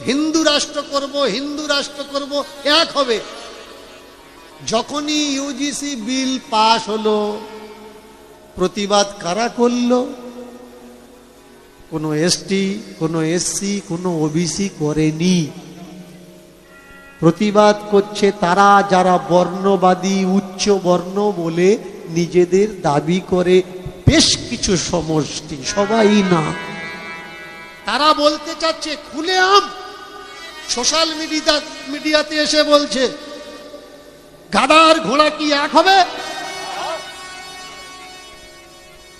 হিন্দু রাষ্ট্র করব, হিন্দু রাষ্ট্র করব, এক হবে। যখনই ইউজিসি বিল পাশ হলো, প্রতিবাদ কারা করলো? কোনো এসটি, কোনো এসসি, কোনো ওবিসি করেনি। প্রতিবাদ করছে তারা যারা বর্ণবাদী, উচ্চ বর্ণ বলে নিজেদের দাবি করে বেশ কিছু সমষ্টি, সবাই না। তারা বলতে চাচ্ছে খুলেআম, সোশ্যাল মিডিয়াতে এসে বলছে গাধা আর ঘোড়া কি এক হবে?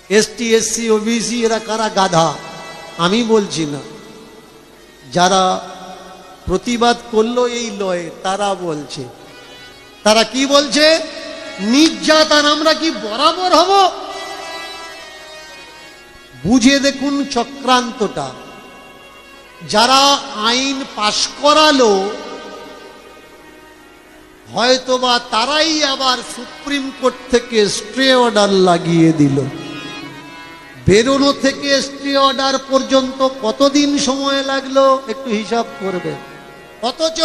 এসটি, এসসি, ওবিসি এরা কারা গাধা? আমি বলছি না, যারা প্রতিবাদ করলো এই লয়ে তারা বলছে। তারা কি বলছে? নির্যাতন আমরা কি বরাবর হব? বুঝে দেখুন চক্রান্তটা। যারা আইন পাশ করালো হয়তোবা তারাই আবার সুপ্রিম কোর্ট থেকে স্টে অর্ডার লাগিয়ে দিল। বেরোনো থেকে স্টে অর্ডার পর্যন্ত কতদিন সময় লাগলো একটু হিসাব করবে। অথচ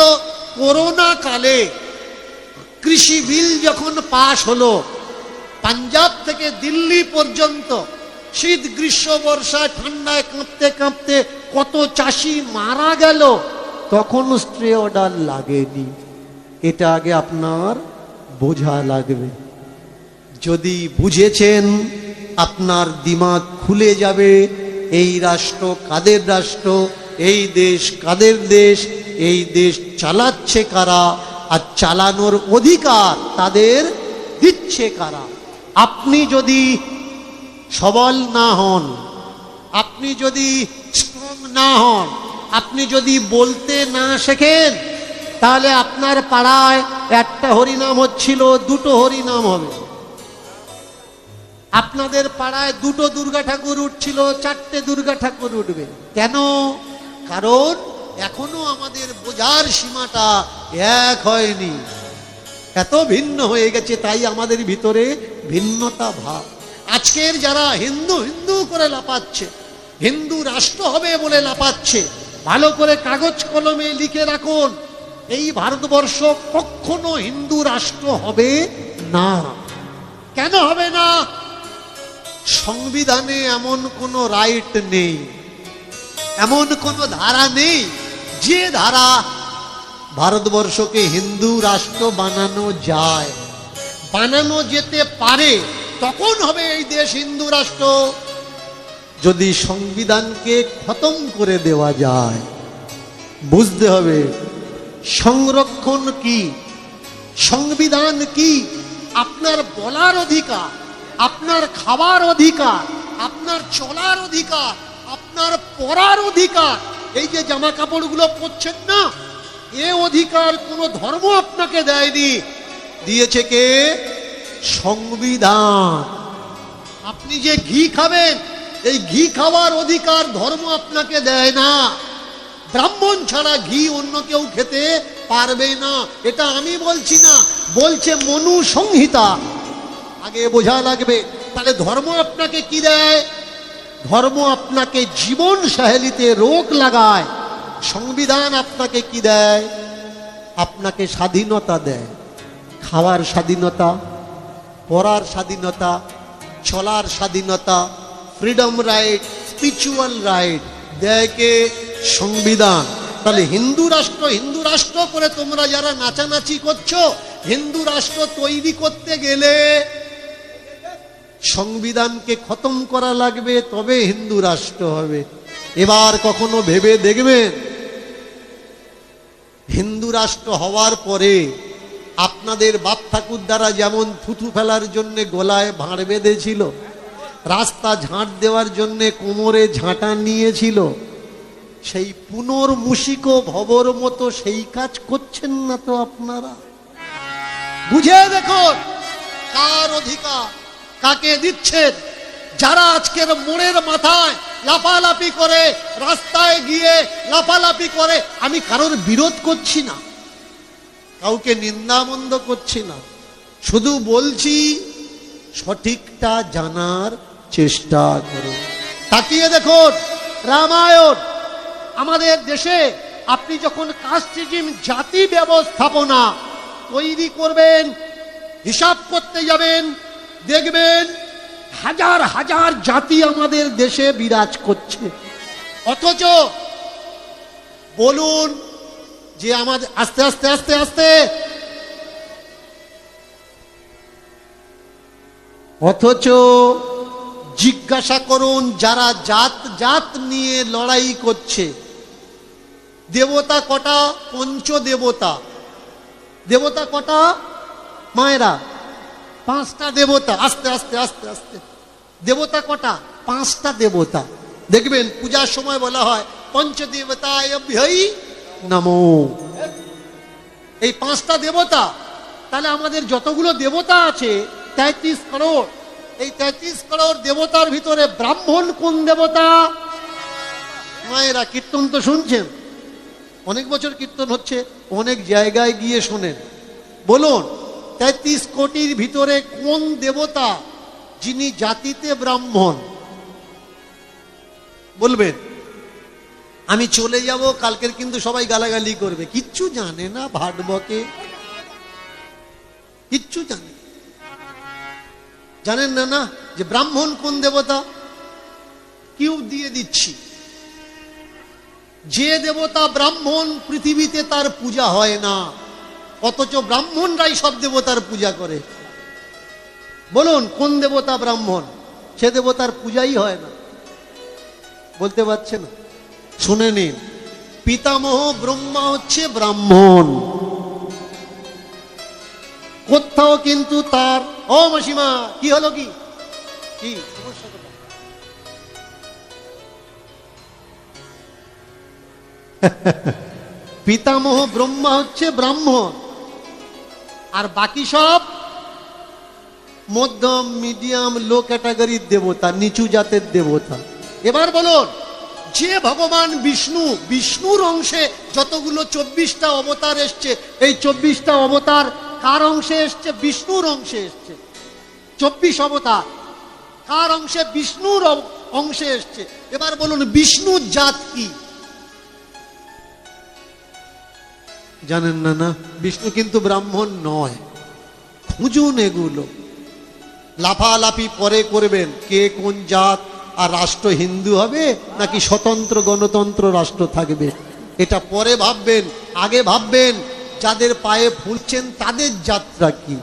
করোনা কালে কৃষি বিল যখন পাশ হলো, পাঞ্জাব থেকে দিল্লি পর্যন্ত শীত, গ্রীষ্ম, বর্ষা, ঠান্ডায় কাঁপতে কাঁপতে কত চাষি মারা গেল, তখন স্টে অর্ডার লাগেনি। এটা আগে আপনার বোঝা লাগবে। যদি বুঝেছেন আপনার দিমাগ খুলে যাবে। এই রাষ্ট্র কাদের রাষ্ট্র, এই দেশ কাদের দেশ, এই দেশ চালাচ্ছে কারা, আর চালানোর অধিকার তাদের দিচ্ছে কারা। আপনি যদি সবল না হন, আপনি যদি স্ট্রং না হন, আপনি যদি বলতে না শেখেন, তাহলে আপনার পাড়ায় একটা হরিনাম হচ্ছিল, দুটো হরিনাম হবে। আপনাদের পাড়ায় দুটো দুর্গা ঠাকুর উঠছিল, চারটে দুর্গা ঠাকুর উঠবে। কেন? কারণ এখনো আমাদের বোঝার সীমাটা এক হয়নি, এত ভিন্ন হয়ে গেছে। তাই আমাদের ভিতরে ভিন্নতা ভাব। আজকের যারা হিন্দু হিন্দু করে লাপাচ্ছে, হিন্দু রাষ্ট্র হবে বলে লাপাচ্ছে, ভালো করে কাগজ কলমে লিখে রাখুন, এই ভারতবর্ষ কখনো হিন্দু রাষ্ট্র হবে না। কেন হবে না? সংবিধানে এমন কোনো রাইট নেই, এমন কোনো ধারা নেই যে ধারা ভারতবর্ষকে হিন্দু রাষ্ট্র বানানো যায়। বানানো যেতে পারে, তখন হবে এই দেশ হিন্দু রাষ্ট্র যদি সংবিধানকে খতম করে দেওয়া যায়। বুঝতে হবে সংরক্ষণ কি, সংবিধান কি। আপনার বলার অধিকার, আপনার খাবার অধিকার, আপনার চলার অধিকার, আপনার পরার অধিকার। এই যে জামা কাপড়গুলো পরছেন না, এ অধিকার কোন ধর্ম আপনাকে দেয়নি, দিয়েছে কে? সংবিধান। আপনি যে ঘি খাবেন, এই ঘি খাওয়ার অধিকার ধর্ম আপনাকে দেয় না। ব্রাহ্মণ ছাড়া ঘি অন্য কেউ খেতে পারবে না। এটা আমি বলছি না, বলছে মনু সংহিতা। আগে বোঝা লাগবে। তাহলে ধর্ম আপনাকে কি দেয়? ধর্ম আপনাকে জীবন সাহেলিতে রোগ লাগায়। সংবিধান আপনাকে কি দেয়? আপনাকে স্বাধীনতা দেয়। খাওয়ার স্বাধীনতা, পড়ার স্বাধীনতা, চলার স্বাধীনতা, ফ্রিডম রাইট, স্পিরিচুয়াল রাইট দেয় কে? সংবিধান। তাহলে হিন্দু রাষ্ট্র করে তোমরা যারা নাচানাচি করছো, হিন্দু রাষ্ট্র তৈরি করতে গেলে সংবিধানকে খতম করা লাগবে, তবে হিন্দু রাষ্ট্র হবে। এবার কখনো ভেবে দেখবেন, হিন্দু রাষ্ট্র হওয়ার পরে আপনাদের বাপ ঠাকুর দ্বারা যেমন থুথু ফেলার জন্য গলায় ভাঁড় বেঁধেছিল, রাস্তা ঝাঁট দেওয়ার জন্য কোমরে ঝাঁটা নিয়েছিল, সেই পুনর্মূষিক ভবর মতো সেই কাজ করছেন না তো আপনারা? বুঝে দেখুন কার অধিকার কাকে দিচ্ছেন। যারা আজকের মোড়ের মাথায় লাফালাফি করে, রাস্তায় গিয়ে লাফালাফি করে, আমি কারোর বিরোধ করছি না, কাউকে নিন্দামন্দ করছি না, শুধু বলছি সঠিকটা জানার চেষ্টা করুন। তাকিয়ে দেখুন রামায়ণ। আমাদের দেশে আপনি যখন কাস্ট সিস্টেম জাতি ব্যবস্থাপনা তৈরি করবেন, হিসাব করতে যাবেন, দেখবেন হাজার হাজার জাতি আমাদের দেশে বিরাজ করছে। অথচ বলুন যে আমাদের আস্তে আস্তে আস্তে আস্তে অথচ জিজ্ঞাসা করুন যারা জাত জাত নিয়ে লড়াই করছে, দেবতা কটা? পঞ্চদেবতা। দেবতা কটা মায়েরা? 5টা দেবতা। আস্তে আস্তে আস্তে আস্তে দেবতা কটা? 5টা দেবতা। দেখবেন পূজার সময় বলা হয় পঞ্চদেবতায় নমো। এই 5টা দেবতা। তাহলে আমাদের যতগুলো দেবতা আছে 33 করোড়, এই 33 করোড় দেবতার ভিতরে ব্রাহ্মণ কোন দেবতা? মায়েরা কীর্তন তো শুনছেন, অনেক বছর কীর্তন হচ্ছে, অনেক জায়গায় গিয়ে শোনেন। বলুন 33 কোটির ভিতরে কোন দেবতা যিনি জাতিতে ব্রাহ্মণ? বলবেন। আমি চলে যাব, কালকের কিন্তু সবাই গালাগালি করবে, কিচ্ছু জানে না, ভাটবকে, কিচ্ছু জানে জানেন না না যে ব্রাহ্মণ কোন দেবতা? কিউব দিয়ে দিচ্ছি। যে দেবতা ব্রাহ্মণ পৃথিবীতে তার পূজা হয় না, অথচ ব্রাহ্মণরাই সব দেবতার পূজা করে। বলুন কোন দেবতা ব্রাহ্মণ? সে দেবতার পূজাই হয় না। বলতে পারছে না? শুনে নিন, পিতামহ ব্রহ্মা হচ্ছে ব্রাহ্মণ। কোথাও কিন্তু তার ও মাসিমা কি হলো, কি কি সমস্যা কোথায়? পিতামহ ব্রহ্মা হচ্ছে ব্রাহ্মণ, আর বাকি সব মধ্যম মিডিয়াম লো ক্যাটাগরির দেবতা, নিচু জাতের দেবতা। এবার বলুন, যে ভগবান বিষ্ণু, বিষ্ণুর অংশে যতগুলো 24টা অবতার এসছে, এই 24টা অবতার কার অংশে এসছে? বিষ্ণুর অংশে এসছে। 24 অবতার কার অংশে? বিষ্ণুর অংশে এসছে। এবার বলুন বিষ্ণুর জাত কি? জানেন না? না, বিষ্ণু কিন্তু ব্রাহ্মণ নয়। খুঁজুন এগুলো, লাফালাফি পরে করবেন কে কোন জাত, আর রাষ্ট্র হিন্দু হবে নাকি স্বতন্ত্র গণতন্ত্র রাষ্ট্র থাকবে, এটা পরে ভাববেন। আগে ভাববেন যাদের পায়ে ফুলছেন তাদের যাত্রা কি।